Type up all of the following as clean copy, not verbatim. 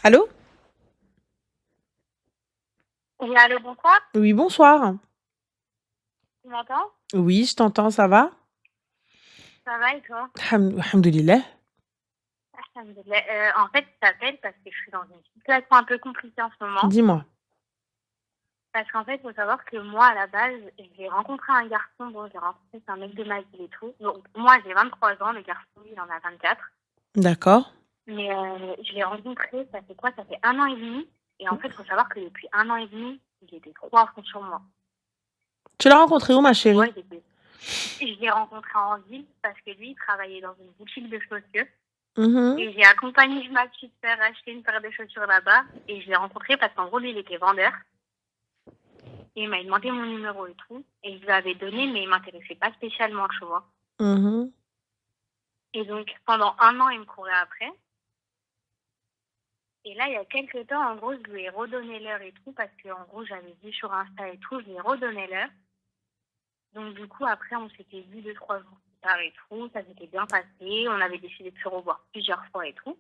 Allô? Oui, allô, bonsoir, Oui, bonsoir. tu m'entends? Oui, je t'entends, ça va? Ça va et toi? Alhamdoulilah. Alhamdoulilah. En fait, je t'appelle parce que je suis dans une situation un peu compliquée en ce moment. Dis-moi. Parce qu'en fait, il faut savoir que moi, à la base, j'ai rencontré un garçon. Bon, j'ai rencontré, c'est un mec de ma ville et tout. Donc, moi, j'ai 23 ans, le garçon, il en a 24. D'accord. Mais je l'ai rencontré, ça fait quoi? Ça fait 1 an et demi. Et en fait, il faut savoir que depuis 1 an et demi, il était trop à fond sur moi. Tu l'as rencontré où, ma Tu vois, chérie? je l'ai rencontré en ville parce que lui, il travaillait dans une boutique de chaussures. Mhm. Et j'ai accompagné ma petite sœur acheter une paire de chaussures là-bas. Et je l'ai rencontré parce qu'en gros, lui, il était vendeur. Et il m'a demandé mon numéro et tout. Et je lui avais donné, mais il m'intéressait pas spécialement, tu vois. Mhm. Et donc, pendant 1 an, il me courait après. Et là, il y a quelques temps, en gros, je lui ai redonné l'heure et tout. Parce que, en gros, j'avais vu sur Insta et tout. Je lui ai redonné l'heure. Donc, du coup, après, on s'était vu 2, 3 jours plus tard et tout. Ça s'était bien passé. On avait décidé de se revoir plusieurs fois et tout.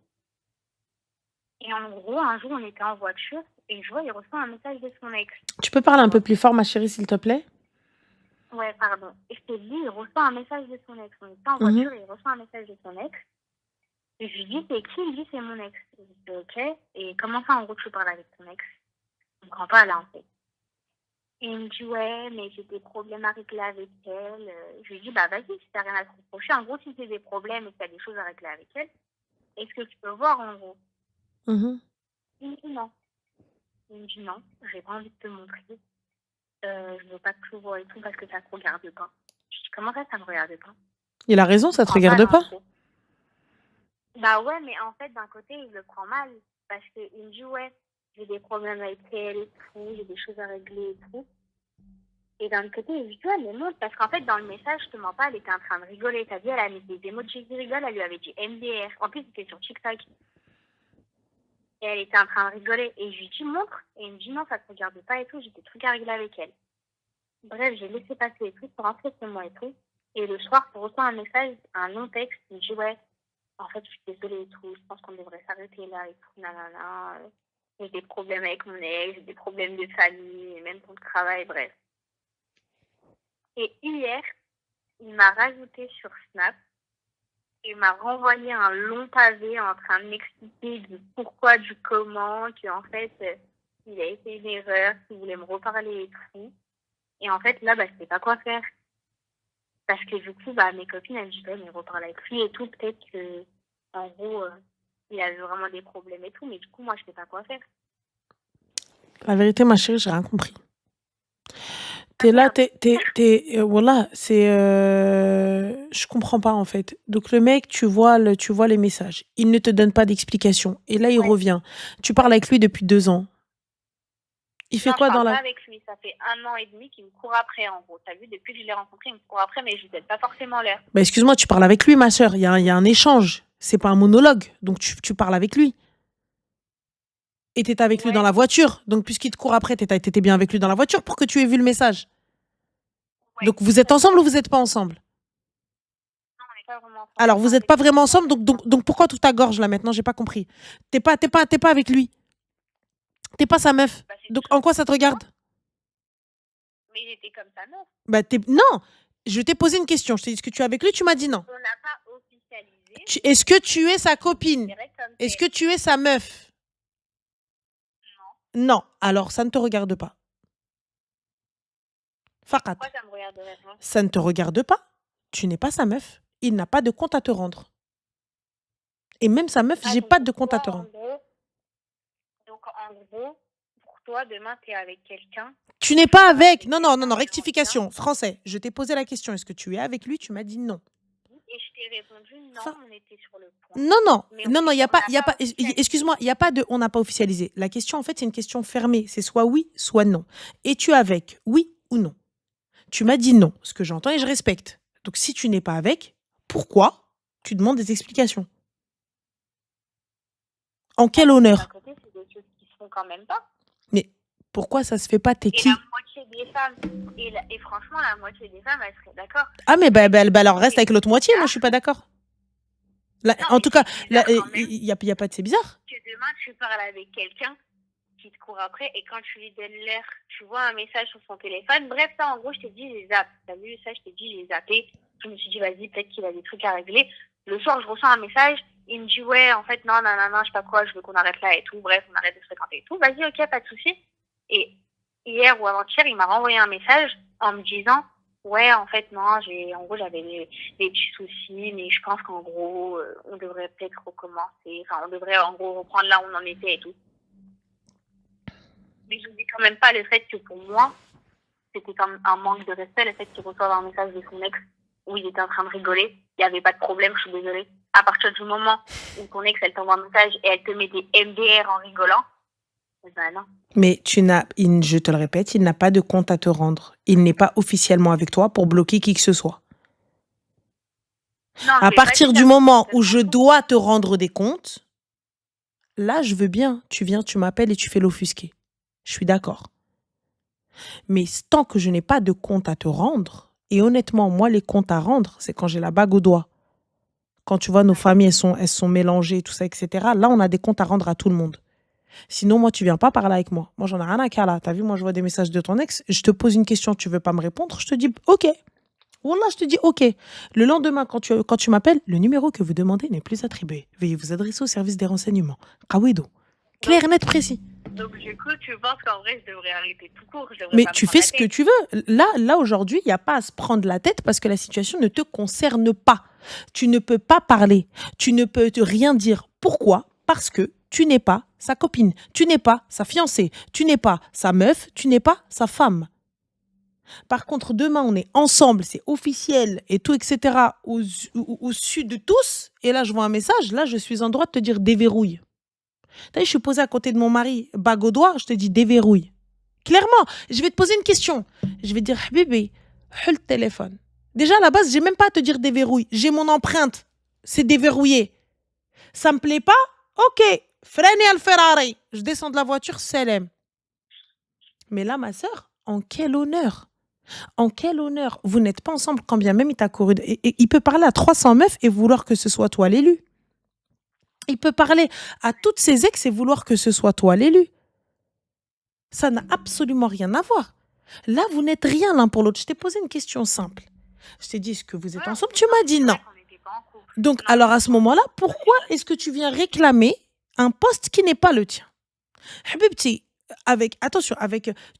Et en gros, un jour, on était en voiture et je vois, il reçoit un message de son ex. Tu peux parler un peu plus fort, ma chérie, s'il te plaît? Ouais, pardon. Et je te dis, il reçoit un message de son ex. On était en Mhm. voiture et il reçoit un message de son ex. Et je lui dis, c'est qui? Il me dit, c'est mon ex. Je lui dis, ok. Et comment ça, en gros, tu parles avec ton ex? Je comprends pas, là, en fait. Et il me dit, ouais, mais j'ai des problèmes à régler avec elle. Je lui dis, bah, vas-y, si t'as rien à te reprocher. En gros, si c'est des problèmes et que t'as des choses à régler avec elle, est-ce que tu peux voir, en gros? Mhm. Il me dit, non. Il me dit, non, j'ai pas envie de te montrer. Je veux pas que tu vois et tout parce que ça te regarde pas. Je dis, comment ça me regarde pas? Il a raison, Je ça te comprends pas, regarde là, en pas? gros. Bah ouais, mais en fait, d'un côté, il le prend mal. Parce qu'il me dit, ouais, j'ai des problèmes avec elle et tout, j'ai des choses à régler et tout. Et d'un autre côté, il me dit, ouais, mais montre. Parce qu'en fait, dans le message, je te mens pas, elle était en train de rigoler. T'as vu, elle a mis des emojis qui rigolent, elle lui avait dit MDR. En plus, c'était sur TikTok. Et elle était en train de rigoler. Et je lui dis, montre. Et il me dit, non, ça te regarde pas et tout, j'ai des trucs à régler avec elle. Bref, j'ai laissé passer les trucs pour rentrer chez moi et tout. Et le soir, je reçois un message, un long texte, il me dit, ouais, en fait, je suis désolée et tout, je pense qu'on devrait s'arrêter là et tout, nanana. J'ai des problèmes avec mon ex, j'ai des problèmes de famille, et même pour le travail, bref. Et hier, il m'a rajouté sur Snap et m'a renvoyé un long pavé en train de m'expliquer du pourquoi, du comment, qu'en fait, il a été une erreur, qu'il voulait me reparler et tout. Et en fait, là, bah, je sais pas quoi faire. Parce que du coup, bah, mes copines, elles me disent, ouais, mais reparle avec lui et tout. Peut-être que, en gros, il avait vraiment des problèmes et tout. Mais du coup, moi, je sais pas quoi faire. La vérité, ma chérie, j'ai rien compris. Ah T'es là, merde. voilà, je comprends pas, en fait. Donc, le mec, tu vois les messages. Il ne te donne pas d'explication. Et là, il Ouais. revient. Tu parles avec lui depuis 2 ans. Il fait Non, je quoi dans parle pas la... avec lui. Ça fait 1 an et demi qu'il me court après, en gros. T'as vu, depuis que je l'ai rencontré, il me court après, mais je lui donne pas forcément l'heure. Bah, excuse-moi, tu parles avec lui, ma sœur. Il y a un échange. C'est pas un monologue. Donc, tu parles avec lui. Et t'étais avec lui dans Ouais, la voiture. Donc, puisqu'il te court après, t'étais bien avec lui dans la voiture pour que tu aies vu le message. ouais, Donc, vous êtes ça c'est ensemble ou vrai. vous n'êtes pas ensemble? Non, on n'est pas vraiment ensemble. Alors, On vous parle n'êtes pas vraiment régulièrement, ensemble. mais on n'est pas Donc ensemble. pourquoi toute ta gorge là maintenant? J'ai pas compris. T'es pas avec lui. T'es pas sa meuf. Bah, c'est Donc, tout. en quoi ça te Non, regarde? mais il était comme ça, non. Bah, non. Je t'ai posé une question. Je t'ai dit ce que tu es avec lui. Tu m'as dit non. On n'a pas officialisé, Est-ce que tu es mais sa je le copine? considérais comme Est-ce que tel. tu es sa meuf? Non. Non. Alors, ça ne te regarde pas. Fakat. Pourquoi ça me regarderait pas? Ça ne te regarde pas. Tu n'es pas sa meuf. Il n'a pas de compte à te rendre. Et même sa meuf, Ah, j'ai donc pas pour de compte à toi, te en rendre. gros, pour toi, demain, t'es avec quelqu'un, Tu n'es tu pas pars avec. avec Non, non, non, quelqu'un, non. un ancien, Rectification. Français. Je t'ai posé la question. Est-ce que tu es avec lui? Tu m'as dit non. et je t'ai répondu non, Enfin, on était sur le point. non, non, Mais non, non, on il n'a y a pas pas, officialisé. excuse-moi, il n'y a pas de, on n'a pas officialisé. La question, en fait, c'est une question fermée. C'est soit oui, soit non. Es-tu avec, oui ou non? Tu m'as dit non, ce que j'entends et je respecte. Donc, si tu n'es pas avec, pourquoi tu demandes des explications? En quel Parce que d'un honneur? côté, c'est des choses qui se font quand même pas. Mais pourquoi ça se fait pas? T'es Et la qui? moitié des femmes, et franchement, la moitié des femmes, elles seraient d'accord. Ah, mais Le mec, il alors dit, reste c'est avec l'autre moitié. Moi, je suis bizarre. pas d'accord. Là, Non, en mais tout cas, c'est bizarre quand même y a pas de c'est bizarre. que demain, tu parles avec quelqu'un qui te court après et quand tu lui donnes l'heure, tu vois un message sur son téléphone. Bref, ça, en gros, je t'ai dit, j'ai zappé. T'as vu ça, je t'ai dit, j'ai zappé. Je me suis dit, vas-y, peut-être qu'il a des trucs à régler. Le soir, je reçois un message. Il me dit, ouais, en fait, non, je sais pas quoi, je veux qu'on arrête là et tout. Bref, on arrête de se fréquenter et tout. Vas-y, ok, pas de souci. Et hier ou avant-hier, il m'a renvoyé un message en me disant, ouais, en fait, non, j'avais des petits soucis, mais je pense qu'en gros, on devrait peut-être recommencer. Enfin, on devrait, en gros, reprendre là où on en était et tout. Mais je ne dis quand même pas le fait que pour moi, c'était comme un manque de respect, le fait qu'il reçoive un message de son ex où il était en train de rigoler. Il n'y avait pas de problème, je suis désolée. À partir du moment où ton ex, elle t'envoie un message et elle te met des MDR en rigolant, ben non. Mais je te le répète, il n'a pas de compte à te rendre. Il n'est pas officiellement avec toi pour bloquer qui que ce soit. Non, À partir du moment où je dois te rendre des comptes, là, je veux bien. Tu viens, tu m'appelles et tu fais l'offusqué. Je suis d'accord. Mais tant que je n'ai pas de compte à te rendre, et honnêtement, moi, les comptes à rendre, c'est quand j'ai la bague au doigt. Quand tu vois, nos familles, elles sont mélangées, tout ça, etc. Là, on a des comptes à rendre à tout le monde. Sinon, moi, tu viens pas parler avec moi. Moi, j'en ai rien à carrer. T'as vu, moi, je vois des messages de ton ex. Je te pose une question, tu veux pas me répondre. Je te dis, OK. Wallah, je te dis, OK. Le lendemain, quand tu m'appelles, le numéro que vous demandez n'est plus attribué. Veuillez vous adresser au service des renseignements. Kawido. Clair, net, précis. Donc, du coup, tu penses qu'en vrai, je devrais arrêter tout court. Mais tu fais ce que tu veux. Là aujourd'hui, il n'y a pas à se prendre la tête parce que la situation ne te concerne pas. Tu ne peux pas parler. Tu ne peux rien dire. Pourquoi ? Parce que tu n'es pas sa copine. Tu n'es pas sa fiancée. Tu n'es pas sa meuf. Tu n'es pas sa femme. Par contre, demain, on est ensemble, c'est officiel et tout, etc. Au sud de tous. Et là, je vois un message. Là, je suis en droit de te dire déverrouille. Je suis posée à côté de mon mari, bague au doigt, je te dis déverrouille. Clairement, je vais te poser une question. Je vais te dire, bébé, le téléphone. Déjà, à la base, j'ai même pas à te dire déverrouille. J'ai mon empreinte. C'est déverrouillé. Ça me plaît pas? Ok. Freinez al Ferrari. Je descends de la voiture, Selem. Mais là, ma sœur, en quel honneur? En quel honneur? Vous n'êtes pas ensemble quand bien même il t'a couru. Et il peut parler à 300 meufs et vouloir que ce soit toi l'élu. Il peut parler à toutes ses ex et vouloir que ce soit toi l'élu. Ça n'a absolument rien à voir. Là, vous n'êtes rien l'un pour l'autre. Je t'ai posé une question simple. Je t'ai dit, est-ce que vous êtes ensemble? Tu m'as dit non. Donc, alors à ce moment-là, pourquoi est-ce que tu viens réclamer un poste qui n'est pas le tien? Habibti, attention,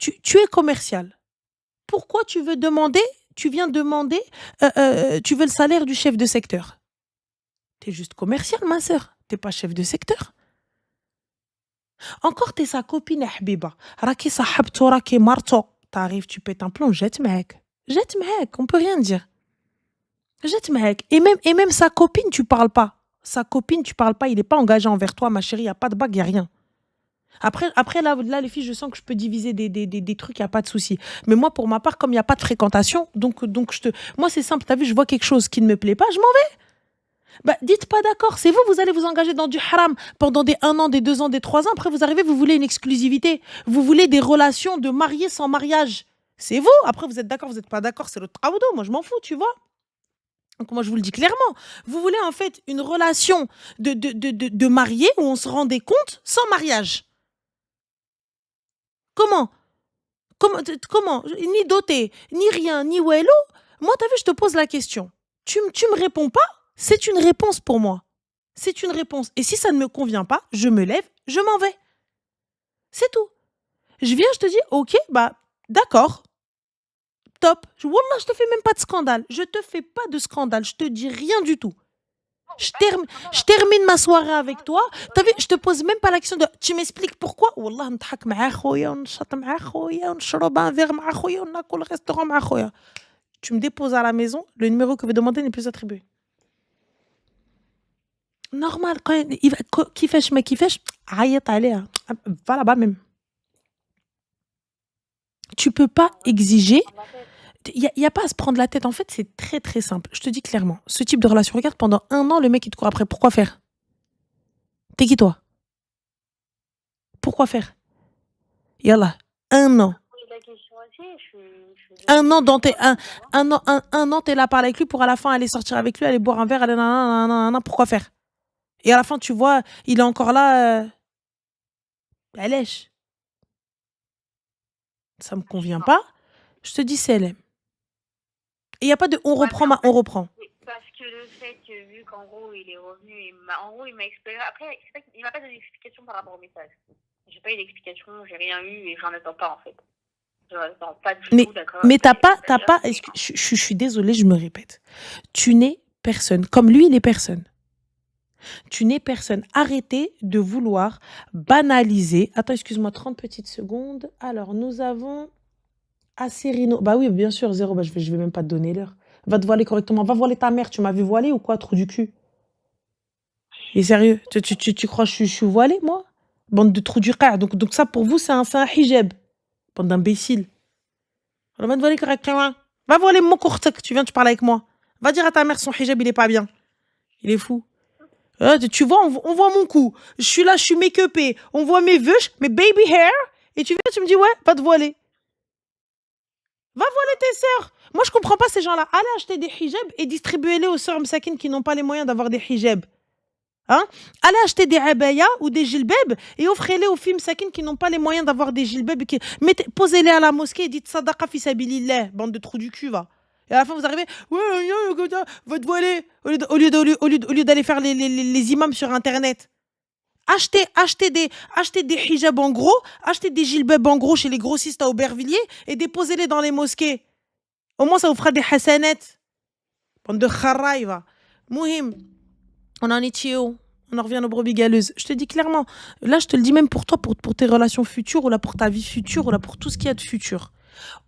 tu es commercial. Pourquoi tu viens demander, tu veux le salaire du chef de secteur? T'es juste commercial, ma sœur. T'es pas chef de secteur. Encore t'es sa copine, Habiba. Raki sahabto, raki marto. T'arrives, tu pètes un plomb, jette mec. Jette mec, on peut rien dire. Jette mec. Et même sa copine, tu parles pas. Sa copine, tu parles pas. Il est pas engagé envers toi, ma chérie. Y a pas de bague, y a rien. Après là, les filles, je sens que je peux diviser des trucs, y a pas de souci. Mais moi, pour ma part, comme y a pas de fréquentation, donc moi c'est simple. T'as vu, je vois quelque chose qui ne me plaît pas, je m'en vais. Bah, dites pas d'accord, c'est vous allez vous engager dans du haram pendant des 1 an, des 2 ans, des 3 ans. Après, vous arrivez, vous voulez une exclusivité. Vous voulez des relations de mariés sans mariage. C'est vous. Après, vous êtes d'accord, vous n'êtes pas d'accord, c'est le travail. Moi, je m'en fous, tu vois. Donc, moi, je vous le dis clairement. Vous voulez en fait une relation de mariés où on se rend des comptes sans mariage. Comment? Ni doté, ni rien, ni wello. Moi, t'as vu, je te pose la question. Tu me réponds pas? C'est une réponse pour moi. C'est une réponse. Et si ça ne me convient pas, je me lève, je m'en vais. C'est tout. Je viens, je te dis, ok, bah, d'accord. Top. Wallah, je te fais même pas de scandale. Je te fais pas de scandale. Je te dis rien du tout. Je termine ma soirée avec toi. T'as vu, je te pose même pas la question de tu m'expliques pourquoi. Wallah, نضحك مع خويا ونشط مع خويا ونشرب un verre مع خويا وناكل restaurant مع خويا. Tu me déposes à la maison, le numéro que vous demandez n'est plus attribué. Normal, quand il va كيفاش ما كيفاش عيط عليها. Va là-bas même. Tu peux pas exiger. Il y a pas à se prendre la tête. En fait, c'est très très simple. Je te dis clairement. Ce type de relation, regarde, pendant 1 an, le mec il te court après. Pourquoi faire? T'es qui toi? Pourquoi faire? Yallah, 1 an. 1 an dans un an, t'es là, parler avec lui pour à la fin aller sortir avec lui, aller boire un verre, aller nanana. Pourquoi faire? Et à la fin, tu vois, il est encore là, lèche. Ça me convient pas. Je te dis CLM. Et il n'y a pas de on Ouais, reprend, mais en on fait, reprend. parce que le fait que, vu qu'en gros, il est revenu, en gros, il m'a expliqué. Après, il m'a pas donné d'explication par rapport au message. J'ai pas eu d'explication, j'ai rien eu et j'en attends pas, en fait. Je n'attends pas du Mais, tout, d'accord. mais t'as pas, Mais je suis désolée, je me répète. Tu n'es personne. Comme lui, il est personne. Tu n'es personne. Arrêtez de vouloir banaliser. Attends, excuse-moi, 30 petites secondes. Alors, nous avons Acerino. Bah oui, bien sûr, zéro. Bah, je vais même pas te donner l'heure. Va te voiler correctement. Va voiler ta mère. Tu m'as vu voiler ou quoi, trou du cul? Et sérieux, tu crois que je suis voilée, moi? Bande de trous du cul. Donc ça, pour vous, c'est un hijab. Bande d'imbéciles. Alors, va te voiler correctement. Va voiler mon courtek. Tu viens, tu parles avec moi. Va dire à ta mère son hijab, il est pas bien. Il est fou. Tu vois, on voit mon cou. Je suis là, je suis make-upée. On voit mes veuches, mes baby hair. Et tu viens, tu me dis, ouais, va te voiler. Va voiler tes sœurs. Moi, je comprends pas ces gens-là. Allez acheter des hijabs et distribuez-les aux sœurs msakines qui n'ont pas les moyens d'avoir des hijabs. Hein? Allez acheter des abayas ou des gilbeb et offrez-les aux filles msakines qui n'ont pas les moyens d'avoir des gilbeb. Posez-les à la mosquée et dites sadaqa fi sabilillah. Bande de trous du cul, va. Et à la fin, vous arrivez, ouais, va te voiler. Au lieu d'aller faire les imams sur Internet. Achetez des hijabs en gros, achetez des gilbeb en gros chez les grossistes à Aubervilliers et déposez-les dans les mosquées. Au moins, ça vous fera des hasanettes. Bande de kharaï, va. Mouhim, on en est où? On en revient aux brebis galeuses. Je te dis clairement, là, je te le dis même pour toi, pour tes relations futures, ou là pour ta vie future, ou là pour tout ce qu'il y a de futur.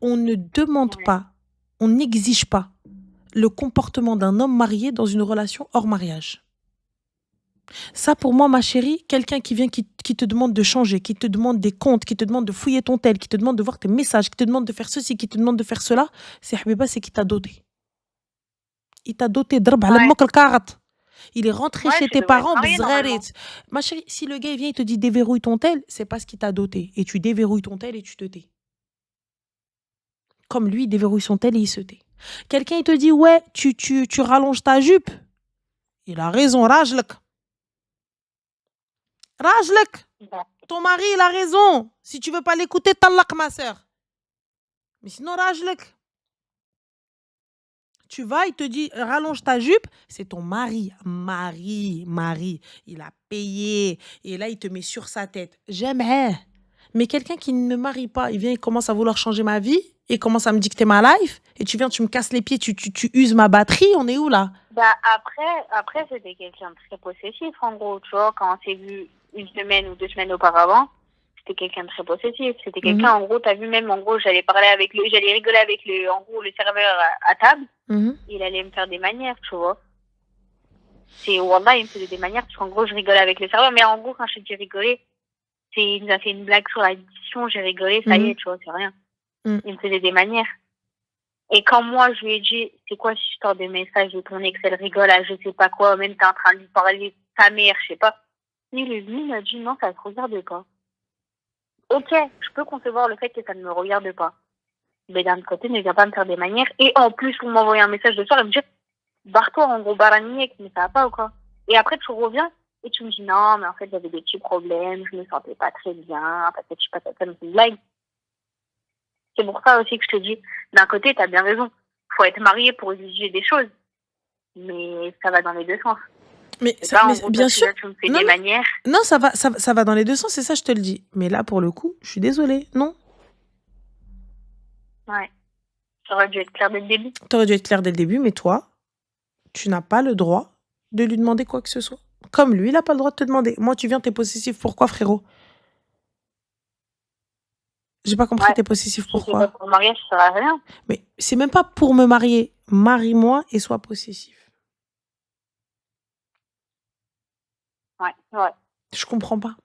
On ne demande pas, on n'exige pas le comportement d'un homme marié dans une relation hors mariage. Ça, pour moi, ma chérie, quelqu'un qui vient, qui te demande de changer, qui te demande des comptes, qui te demande de fouiller ton tel, qui te demande de voir tes messages, qui te demande de faire ceci, qui te demande de faire cela, c'est Habiba, c'est qui t'a doté. Il t'a doté. Il est rentré chez tes parents. Ma chérie, si le gars il vient, il te dit déverrouille ton tel, c'est parce qu'il t'a doté. Et tu déverrouilles ton tel et tu te tais. Comme lui, il déverrouille son tel et il se tait. Quelqu'un, il te dit ouais, tu rallonges ta jupe. Il a raison, rajlek. Rajlek. Ton mari, il a raison. Si tu veux pas l'écouter, talak, ma sœur. Mais sinon, rajlek. Tu vas, il te dit, rallonge ta jupe, c'est ton mari. Mari. Il a payé. Et là, il te met sur sa tête. J'aimerais. Mais quelqu'un qui ne me marie pas, il vient, il commence à vouloir changer ma vie, il commence à me dicter ma life, et tu viens, tu me casses les pieds, tu uses ma batterie, on est où là? Bah après c'était quelqu'un de très possessif, en gros, tu vois, quand on s'est vu 1 semaine ou 2 semaines auparavant, c'était quelqu'un de très possessif. C'était quelqu'un, en gros, t'as vu, même, en gros, j'allais rigoler avec en gros, le serveur à table. Il allait me faire des manières, tu vois. Wallah, il me faisait des manières, parce qu'en gros, je rigolais avec le serveur. Mais en gros, quand je te dis rigoler, il nous a fait une blague sur l'addition, j'ai rigolé, ça y est, tu vois, c'est rien. Il me faisait des manières. Et quand moi, je lui ai dit, c'est quoi cette histoire de message de ton ex, elle rigole à je sais pas quoi, même t'es en train de lui parler de ta mère, je sais pas. Lui, il m'a dit, non, ça te regarde pas. Ok, je peux concevoir le fait que ça ne me regarde pas. Mais d'un côté, ne viens pas me faire des manières. Et en plus, pour m'envoyer un message de soir, il me dit, barre-toi, en gros, baranier, mais ça va pas ou quoi? Et après, tu reviens et tu me dis, non, mais en fait, j'avais des petits problèmes, je me sentais pas très bien, parce que je sais pas, ça me fait une blague. C'est pour ça aussi que je te dis, d'un côté, t'as bien raison. Faut être marié pour exiger des choses. Mais ça va dans les deux sens. Mais bien sûr. Tu me fais des manières. Non, ça va dans les deux sens, c'est ça, je te le dis. Mais là, pour le coup, je suis désolée, non. Ouais. Ça aurait dû être clair dès le début. T'aurais dû être clair dès le début, mais toi, tu n'as pas le droit de lui demander quoi que ce soit. Comme lui, il n'a pas le droit de te demander. Moi, tu viens, t'es possessif. Pourquoi, frérot? J'ai pas compris, t'es possessif. Pourquoi? Si pour le mariage, ça sert à rien. Mais c'est même pas pour me marier. Marie-moi et sois possessif. Ouais. Je comprends pas.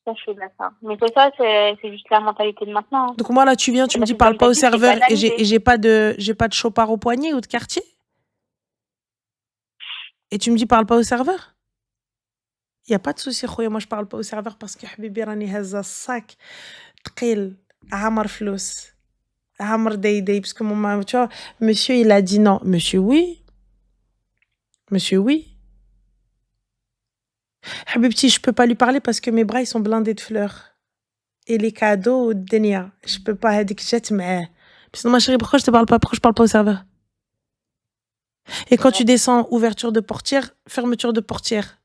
Ça, je suis d'accord. Mais c'est ça, c'est juste la mentalité de maintenant. Donc moi, là, tu viens, tu me dis, parle pas au serveur et j'ai pas de chopard au poignet ou de quartier. Et tu me dis, parle pas au serveur. Il n'y a pas de souci, khoya. Moi, je parle pas au serveur parce que habibi rani hazza sac tqil, amar flous, amar day, parce que tu vois, monsieur, il a dit non. Monsieur, oui. Habibti, je peux pas lui parler parce que mes bras ils sont blindés de fleurs. Et les cadeaux, Denia. Je peux pas dire que j'aime, mais. Sinon, ma chérie, pourquoi je te parle pas? Pourquoi je parle pas au serveur? Et quand Ouais. tu descends, ouverture de portière, fermeture de portière.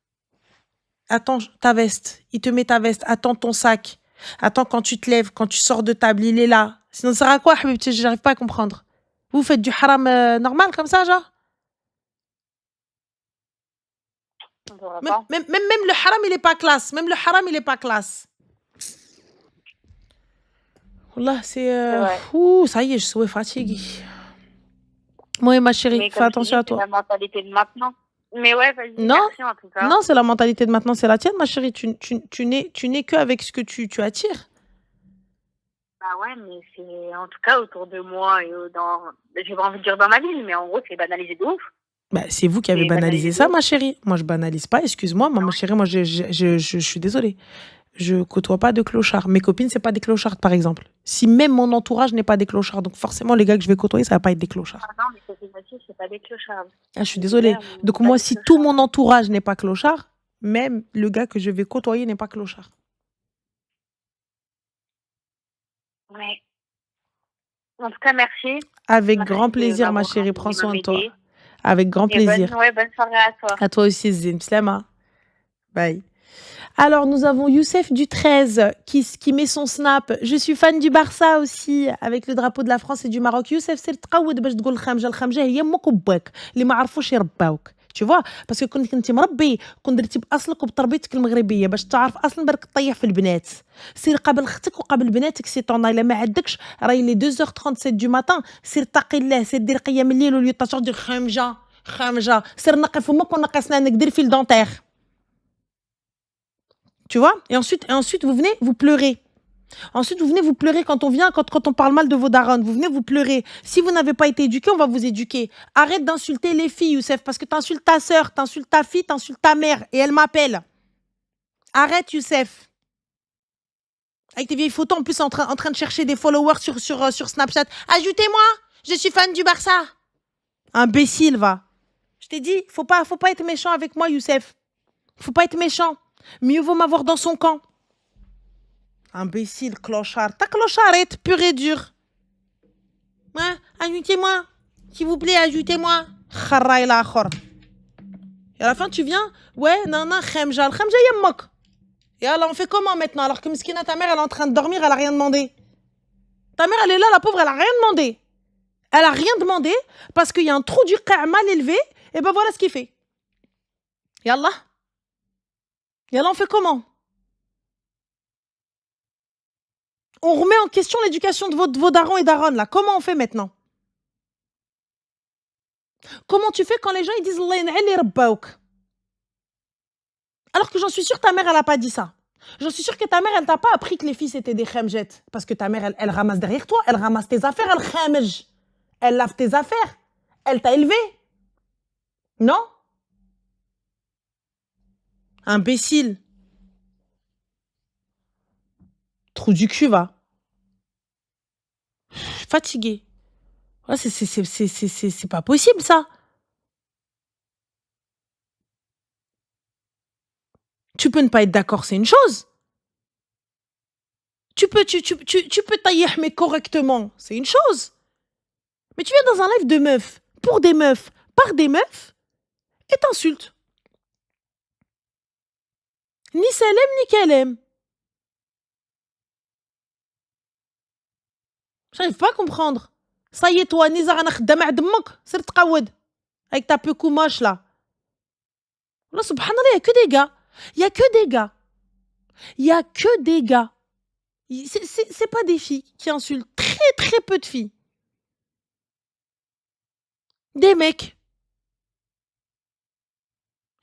Attends ta veste. Il te met ta veste. Attends ton sac. Attends quand tu te lèves, quand tu sors de table, il est là. Sinon, ça sert à quoi, Habibti? J'arrive pas à comprendre. Vous faites du haram normal comme ça, genre? On devrait Même, pas. même le haram, il est pas classe. Même le haram, il est pas classe. Wallah, C'est vrai. Ouh, ça y est, je suis fatiguée. Moi, ma chérie, Mais fais comme tu attention dis, à c'est toi. la mentalité de maintenant. Mais ouais, vas-y, Non, merci en tout cas. non, c'est la mentalité de maintenant, c'est la tienne, ma chérie. Tu n'es que avec ce que tu attires. Bah ouais, mais c'est en tout cas autour de moi et dans. J'ai pas envie de dire dans ma ville, mais en gros, c'est banalisé de ouf. Bah, c'est vous qui avez C'est banalisé banalisé de ça, ouf. ma chérie. Moi, je banalise pas, excuse-moi. Moi, Ah ma ouais. chérie, moi, je suis désolée. Je côtoie pas de clochards. Mes copines, c'est pas des clochards, par exemple. Si même mon entourage n'est pas des clochards, donc forcément, les gars que je vais côtoyer, ça va pas être des clochards. Ah non, mais c'est facile, c'est pas des clochards. Ah, je suis Les désolée. gars, Donc, pas moi, des si tout clochards. mon entourage n'est pas clochard, même le gars que je vais côtoyer n'est pas clochard. Ouais. En tout cas, merci. Avec Merci grand de plaisir, ma m'avoir un chérie. Prends soin minimum de toi. aidé. Avec grand Et plaisir. bonne soirée à toi. À toi aussi, Zim. Slama. Bye. Alors, nous avons Youssef du 13 qui met son snap. Je suis fan du Barça aussi, avec le drapeau de la France et du Maroc. Youssef, c'est le تقود باش تقول الخمجة هي امك وباك اللي ما عرفوش يرباوك. Tu vois parce que كنت مربي كنت درتي باصلك وبتربيتك المغربيه باش تعرف اصلا برك تطيح في البنات. سير قبل اختك وقبل بناتك سي طون الا ما عندكش راهي لي 2h37 du matin. سير تقي الله سير دير قيام الليل واللي تشرب خمجه سير نقي فمك ونقي سنانك دير في الدونتير. Tu vois? Et ensuite, vous venez, vous pleurez. Ensuite, vous venez vous pleurer quand on vient, quand on parle mal de vos darons. Vous venez vous pleurer. Si vous n'avez pas été éduqué, on va vous éduquer. Arrête d'insulter les filles, Youssef, parce que t'insultes ta sœur, t'insultes ta fille, t'insultes ta mère, et elle m'appelle. Arrête, Youssef. Avec tes vieilles photos, en plus, en train de chercher des followers sur Snapchat. Ajoutez-moi, je suis fan du Barça. Imbécile, va. Je t'ai dit, faut pas être méchant avec moi, Youssef. Faut pas être méchant. Mieux vaut m'avoir dans son camp. Imbécile, clochard. Ta clocharette, pure et dure. Ouais, ajoutez-moi. S'il vous plaît, ajoutez-moi. Kharraï la khor. Et à la fin, tu viens. Ouais, non, khemja. Le khemja yammak. Et alors, on fait comment maintenant? Alors que Miskina, ta mère, elle est en train de dormir, elle a rien demandé. Ta mère, elle est là, la pauvre, elle a rien demandé. Elle a rien demandé parce qu'il y a un trou du qa' mal élevé. Et ben voilà ce qu'il fait. Yallah. Yallah, on fait comment? On remet en question l'éducation de vos darons et darons, là. Comment on fait maintenant? Comment tu fais quand les gens ils disent Allah yan'ali rabbaouk? Alors que j'en suis sûre, ta mère, elle n'a pas dit ça. J'en suis sûre que ta mère, elle t'a pas appris que les filles, c'était des khemjettes. Parce que ta mère, elle ramasse derrière toi, elle ramasse tes affaires, elle khemej. Elle lave tes affaires. Elle t'a élevé. Non? Imbécile. Trou du cul, va. Fatigué. Ouais, c'est pas possible, ça. Tu peux ne pas être d'accord, c'est une chose. Tu peux tailler, mais correctement, c'est une chose. Mais tu viens dans un live de meufs, pour des meufs, par des meufs, et t'insultes. Ni celle aime, ni qu'elle aime. J'arrive pas à comprendre. Ça y est, toi, Nizar, c'est tqawed. Avec ta peu moche là. Là, subhanallah, il y a que des gars. Il y a que des gars. Il y a que des gars. C'est pas des filles qui insultent. Très, très peu de filles. Des mecs.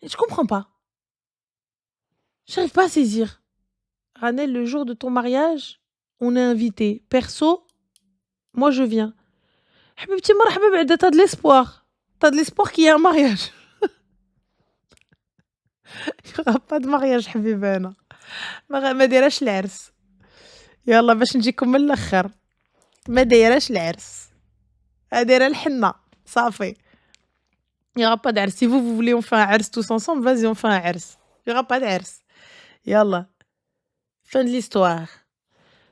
Et je comprends pas. J'arrive pas à saisir. Ranel, le jour de ton mariage, on est invité. Perso, moi je viens. Habibti marhaba b'ada, t'as de l'espoir. T'as de l'espoir qu'il y ait un mariage. Il n'y aura pas de mariage, حبيبانا. ما دايراش العرس. يلا باش نجيكم من الاخر. ما دايراش العرس. دايره الحنه. صافي. Il n'y aura pas d'ars. Si vous voulez, on fait un ars tous ensemble, vas-y, on fait un ars. Il y aura pas d'ers. Yallah. Fin de l'histoire.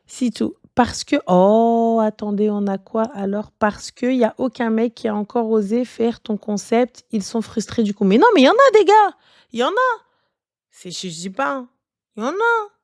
C'est tout. Parce que oh, attendez, on a quoi alors? Parce qu'il y a aucun mec qui a encore osé faire ton concept, ils sont frustrés du coup. Mais non, mais il y en a des gars! Il y en a! Je dis pas, hein. Il y en a!